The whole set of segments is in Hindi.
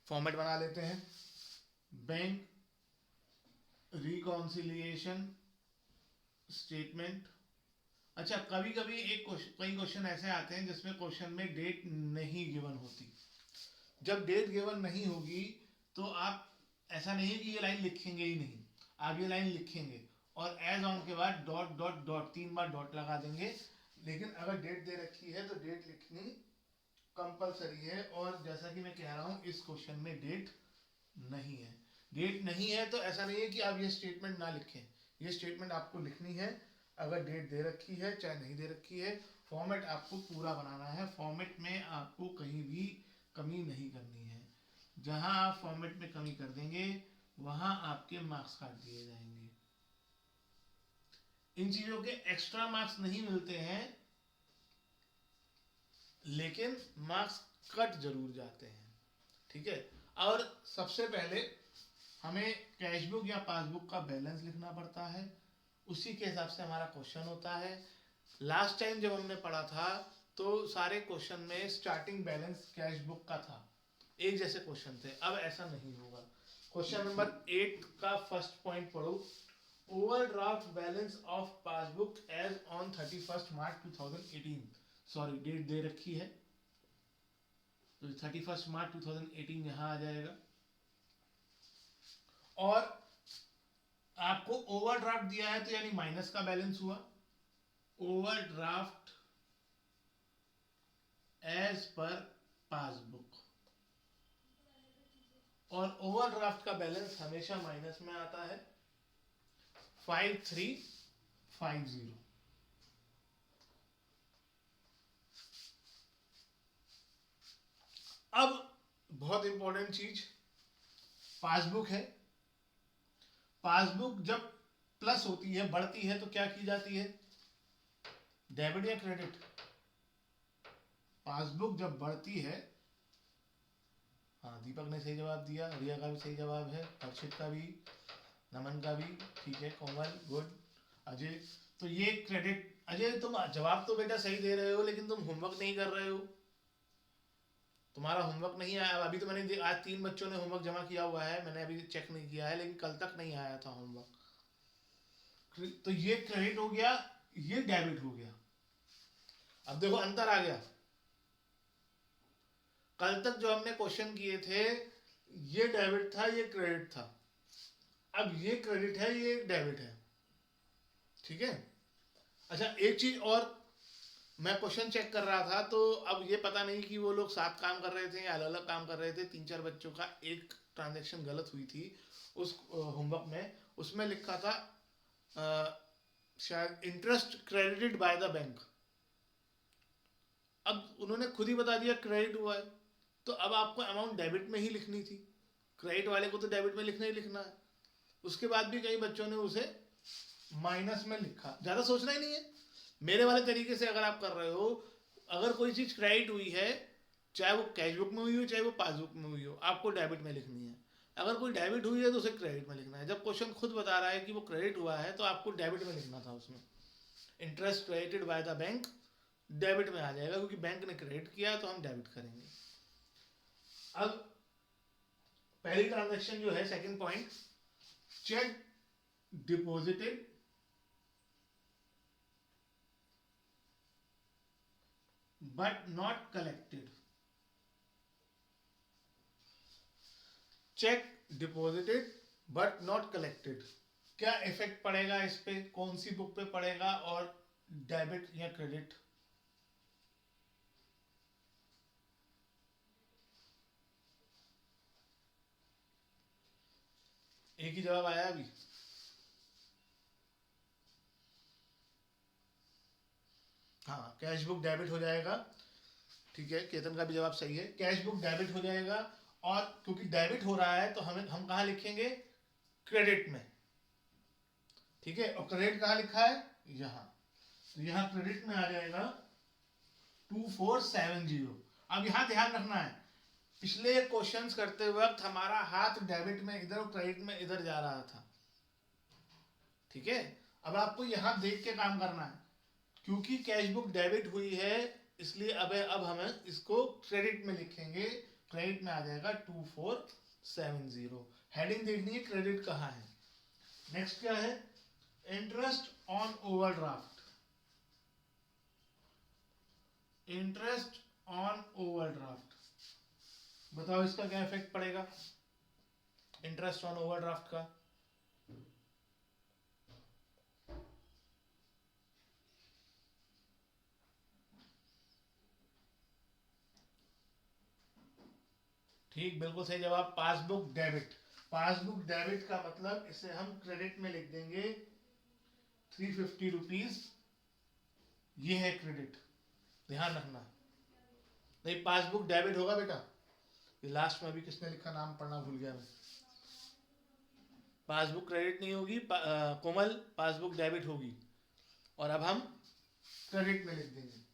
फॉर्मेट बना लेते हैं। Bank reconciliation statement. अच्छा, कभी कभी कई क्वेश्चन ऐसे आते हैं जिसमें क्वेश्चन में डेट नहीं गिवन होती। जब डेट गिवन नहीं होगी तो आप, ऐसा नहीं है कि ये लाइन लिखेंगे ही नहीं, आप ये लाइन लिखेंगे और एज ऑन के बाद डॉट डॉट डॉट 3 बार डॉट लगा देंगे। लेकिन अगर डेट दे रखी है तो डेट लिखनी कंपलसरी है। और जैसा कि मैं कह रहा हूँ, इस क्वेश्चन में डेट नहीं है। डेट नहीं है तो ऐसा नहीं है कि आप ये स्टेटमेंट ना लिखें, ये स्टेटमेंट आपको लिखनी है। अगर डेट दे रखी है चाहे नहीं दे रखी है, फॉर्मेट आपको पूरा बनाना है। फॉर्मेट में आपको कहीं भी कमी नहीं करनी है। जहां आप फॉर्मेट में कमी कर देंगे वहां आपके मार्क्स काट दिए जाएंगे। इन चीजों के एक्स्ट्रा मार्क्स नहीं मिलते हैं, लेकिन मार्क्स कट जरूर जाते हैं। ठीक है। और सबसे पहले हमें कैशबुक या पासबुक का बैलेंस लिखना पड़ता है, उसी के हिसाब से हमारा क्वेश्चन होता है। लास्ट टाइम जब हमने पढ़ा था तो सारे क्वेश्चन में स्टार्टिंग बैलेंस कैशबुक का था, एक जैसे क्वेश्चन थे। अब ऐसा नहीं होगा। क्वेश्चन नंबर 8 का फर्स्ट पॉइंट पढ़ो। Overdraft balance of passbook as on 31 March 2018। Sorry, date दे रखी है तो 31 मार्च 2018 यहां आ जाएगा। और आपको ओवरड्राफ्ट दिया है तो यानी माइनस का बैलेंस हुआ। ओवरड्राफ्ट एज पर पासबुक, और ओवरड्राफ्ट का बैलेंस हमेशा माइनस में आता है, 5350। अब बहुत इंपॉर्टेंट चीज, पासबुक है। पासबुक जब प्लस होती है, बढ़ती है, तो क्या की जाती है, डेबिट या क्रेडिट? पासबुक जब बढ़ती है, हाँ दीपक ने सही जवाब दिया, रिया का भी सही जवाब है, हर्षित का भी, नमन का भी, ठीक है, कोमल गुड, अजय। तो ये क्रेडिट। अजय तुम जवाब तो बेटा सही दे रहे हो लेकिन तुम होमवर्क नहीं कर रहे हो, तुम्हारा होमवर्क नहीं आया। अभी तो मैंने आज 3 बच्चों ने होमवर्क जमा किया हुआ है, मैंने अभी चेक नहीं किया है, लेकिन कल तक नहीं आया था होमवर्क। तो ये क्रेडिट हो गया, ये डेबिट हो गया। अब देखो अंतर आ गया। कल तक जो हमने क्वेश्चन किए थे ये डेबिट था, ये क्रेडिट था। अब ये क्रेडिट है, ये डेबिट है। ठीक है। अच्छा, एक चीज और, मैं क्वेश्चन चेक कर रहा था तो अब ये पता नहीं कि वो लोग साथ काम कर रहे थे या अलग अलग काम कर रहे थे। 3-4 बच्चों का एक ट्रांजेक्शन गलत हुई थी उस होमवर्क में। उसमें लिखा था शायद interest credited by the bank. अब उन्होंने खुद ही बता दिया क्रेडिट हुआ है, तो अब आपको अमाउंट डेबिट में ही लिखनी थी। क्रेडिट वाले को तो डेबिट में लिखना ही लिखना है। उसके बाद भी कई बच्चों ने उसे माइनस में लिखा। ज़्यादा सोचना ही नहीं है। मेरे वाले तरीके से अगर आप कर रहे हो, अगर कोई चीज़ क्रेडिट हुई है, चाहे वो कैशबुक में हुई हो चाहे वो पासबुक में हुई हो, आपको डेबिट में लिखनी है। अगर कोई डेबिट हुई है तो उसे क्रेडिट में लिखना है। जब क्वेश्चन खुद बता रहा है कि वो क्रेडिट हुआ है तो आपको डेबिट में लिखना था उसमें। Interest credited by the bank debit में आ जाएगा, क्योंकि बैंक ने क्रेडिट किया तो हम डेबिट करेंगे। अब पहली ट्रांजेक्शन जो है, second point, check deposited but not collected. Check deposited but not collected, क्या इफेक्ट पड़ेगा इस पे, कौन सी बुक पे पड़ेगा, और डेबिट या क्रेडिट? एक ही जवाब आया अभी। हाँ, कैश बुक डेबिट हो जाएगा। ठीक है, केतन का भी जवाब सही है, कैश बुक डेबिट हो जाएगा। और क्योंकि डेबिट हो रहा है तो हम कहाँ लिखेंगे, क्रेडिट में। ठीक है, और क्रेडिट कहाँ लिखा है, यहाँ, तो यहाँ क्रेडिट में आ जाएगा 2470। अब यहाँ ध्यान रखना है, पिछले क्वेश्चंस करते वक्त हमारा हाथ डेबिट में इधर और क्रेडिट में इधर जा रहा था। ठीक है, अब आपको यहाँ देख के काम करना है। क्योंकि कैश बुक डेबिट हुई है इसलिए अब हम इसको क्रेडिट में लिखेंगे। क्रेडिट में आ जाएगा 2470। हेडिंग देखनी है क्रेडिट कहाँ है। नेक्स्ट क्या है, interest on overdraft. Interest on overdraft, बताओ इसका क्या इफेक्ट पड़ेगा इंटरेस्ट ऑन ओवरड्राफ्ट का। ठीक, बिल्कुल सही जवाब, पासबुक डेबिट। पासबुक डेबिट का मतलब इसे हम क्रेडिट में लिख देंगे 350 रुपीज, ये है क्रेडिट, ध्यान रखना। नहीं, पासबुक डेबिट होगा बेटा। ये लास्ट में अभी किसने लिखा, नाम पढ़ना भूल गया मैं। पासबुक क्रेडिट नहीं होगी, कोमल पासबुक डेबिट होगी, और अब हम क्रेडिट में लिख देंगे।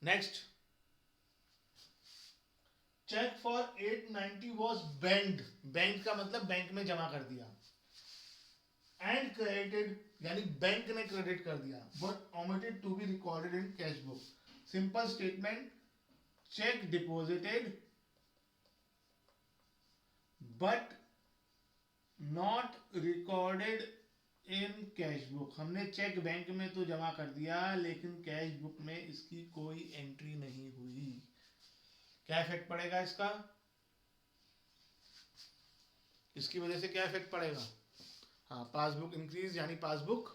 Next, cheque for 890 was banked. Bank का मतलब बैंक में जमा कर दिया, एंड क्रेडिटेड यानी बैंक ने क्रेडिट कर दिया, but omitted to be recorded in cash book. Simple statement, cheque deposited but not recorded in cash book. हमने चेक बैंक में तो जमा कर दिया, लेकिन कैश बुक में इसकी कोई एंट्री नहीं हुई। क्या इफेक्ट पड़ेगा इसका, इसकी वजह से क्या इफेक्ट पड़ेगा। हाँ, पासबुक इंक्रीज यानी पासबुक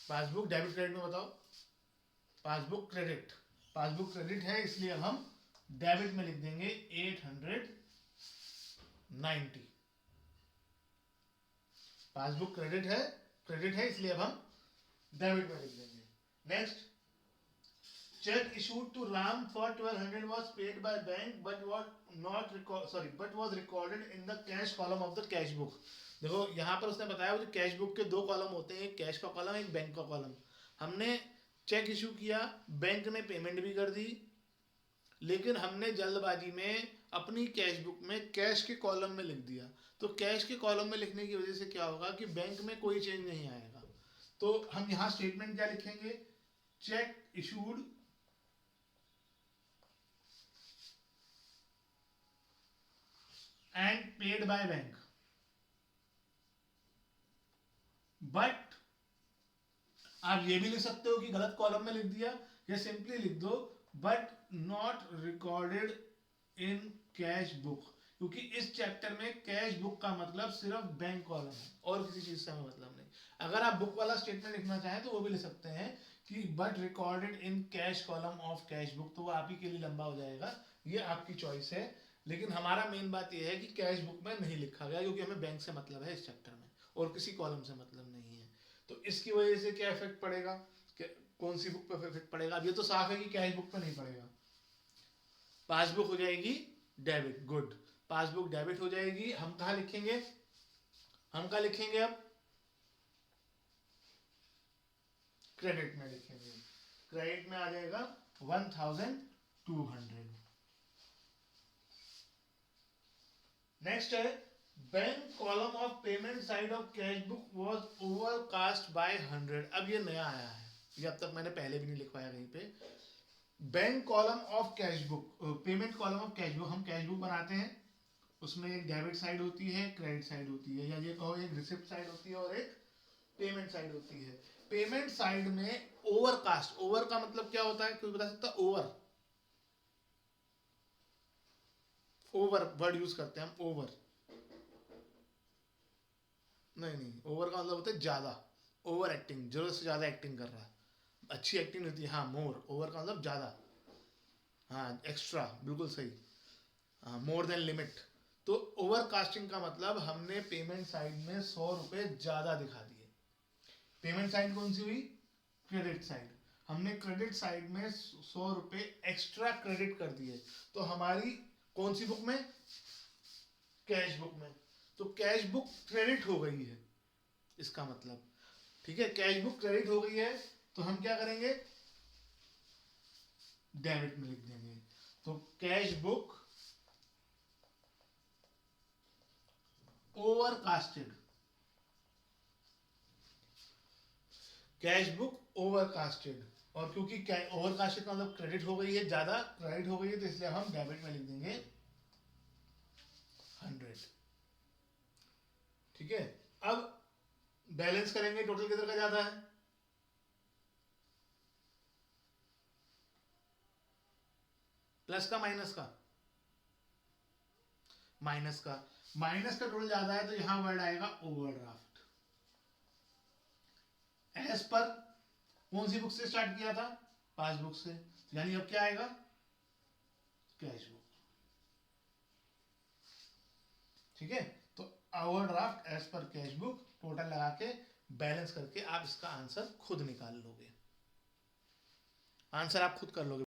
डेबिट क्रेडिट में बताओ। पासबुक क्रेडिट, पासबुक क्रेडिट है इसलिए अब हम डेबिट में लिख देंगे 890। पासबुक क्रेडिट है इसलिए अब हम डेबिट में लिख देंगे। Next, check issued to Ram for 1200 was paid by bank but was recorded in the cash column of the cash book। देखो यहाँ पर उसने बताया वो जो कैश बुक के दो कॉलम होते हैं, एक कैश का कॉलम एक बैंक का कॉलम। हमने चेक इशू किया, बैंक ने पेमेंट भी कर दी, लेकिन हमने जल्दबाजी में अपनी कैश बुक में कैश के कॉलम में लिख दिया। तो कैश के कॉलम में लिखने की वजह से क्या होगा कि बैंक में कोई चेंज नहीं आएगा। तो हम यहाँ स्टेटमेंट क्या लिखेंगे, check issued and paid by bank, but आप ये भी लिख सकते हो कि गलत कॉलम में लिख दिया, या सिंपली लिख दो but not recorded in cash book, क्योंकि इस चैप्टर में कैश बुक का मतलब सिर्फ बैंक कॉलम है और किसी चीज से हमें मतलब नहीं। अगर आप बुक वाला स्टेटमेंट लिखना चाहें तो वो भी लिख सकते हैं कि but recorded in cash column of cash book, तो वो आप ही के लिए लंबा हो जाएगा, ये आपकी चॉइस है। लेकिन हमारा मेन बात यह है कि कैश बुक में नहीं लिखा गया, क्योंकि हमें बैंक से मतलब है इस चैप्टर में और किसी कॉलम से मतलब नहीं है। तो इसकी वजह से क्या इफेक्ट पड़ेगा, कौन सी बुक पे इफेक्ट पड़ेगा। अब ये तो साफ है कि कैश बुक पे नहीं पड़ेगा, पासबुक हो जाएगी डेबिट। गुड, पासबुक डेबिट हो जाएगी। हम कहाँ लिखेंगे, हम कहाँ लिखेंगे, अब क्रेडिट में लिखेंगे। क्रेडिट में आ जाएगा 1200। नेक्स्ट है, bank column of payment side of cash book was overcast bye 100। अब ये नया आया है, ये अब तक मैंने पहले भी नहीं लिखवाया कहीं पे। Bank column of cash book, payment column of cash book, हम कैश बुक बनाते हैं, उसमें एक डेबिट साइड होती है, क्रेडिट साइड होती है, या ये कहो एक रिसिप्ट साइड होती है और एक पेमेंट साइड होती है। पेमेंट साइड में ओवरकास्ट, ओवर का मतलब क्या होता है, कोई बता सकता, ओवर, ओवर वर्ड यूज करते हैं हम, ओवर नहीं, ओवर का मतलब होता है ज्यादा, ओवर एक्टिंग, जरूरत से ज्यादा एक्टिंग कर रहा है, अच्छी एक्टिंग होती है। हाँ, मोर, ओवर का मतलब ज्यादा, हाँ एक्स्ट्रा, बिल्कुल सही, हाँ मोर देन लिमिट। तो ओवर कास्टिंग का मतलब हमने पेमेंट साइड में 100 रुपए ज्यादा दिखा दिए। पेमेंट साइड कौन सी हुई, क्रेडिट साइड। हमने क्रेडिट साइड में 100 रुपए एक्स्ट्रा क्रेडिट कर दिए, तो हमारी कौन सी बुक में, कैश बुक में। तो कैश बुक क्रेडिट हो गई है इसका मतलब, ठीक है, कैश बुक क्रेडिट हो गई है, तो हम क्या करेंगे, डेबिट में लिख देंगे। तो cash book overcasted, cash book overcasted, और क्योंकि ओवरकास्टेड का मतलब क्रेडिट हो गई है, ज्यादा क्रेडिट हो गई है, तो इसलिए हम डेबिट में लिख देंगे 100। ठीक है, अब बैलेंस करेंगे, टोटल किधर का जाता है, प्लस का माइनस का, माइनस का, माइनस का टोटल ज्यादा है तो यहां वर्ड आएगा ओवरड्राफ्ट। एज पर कौन सी बुक से स्टार्ट किया था, पासबुक से, यानी अब क्या आएगा, कैश बुक। ठीक है, तो ओवरड्राफ्ट एज पर कैश बुक, टोटल लगा के बैलेंस करके आप इसका आंसर खुद निकाल लोगे, आंसर आप खुद कर लोगे।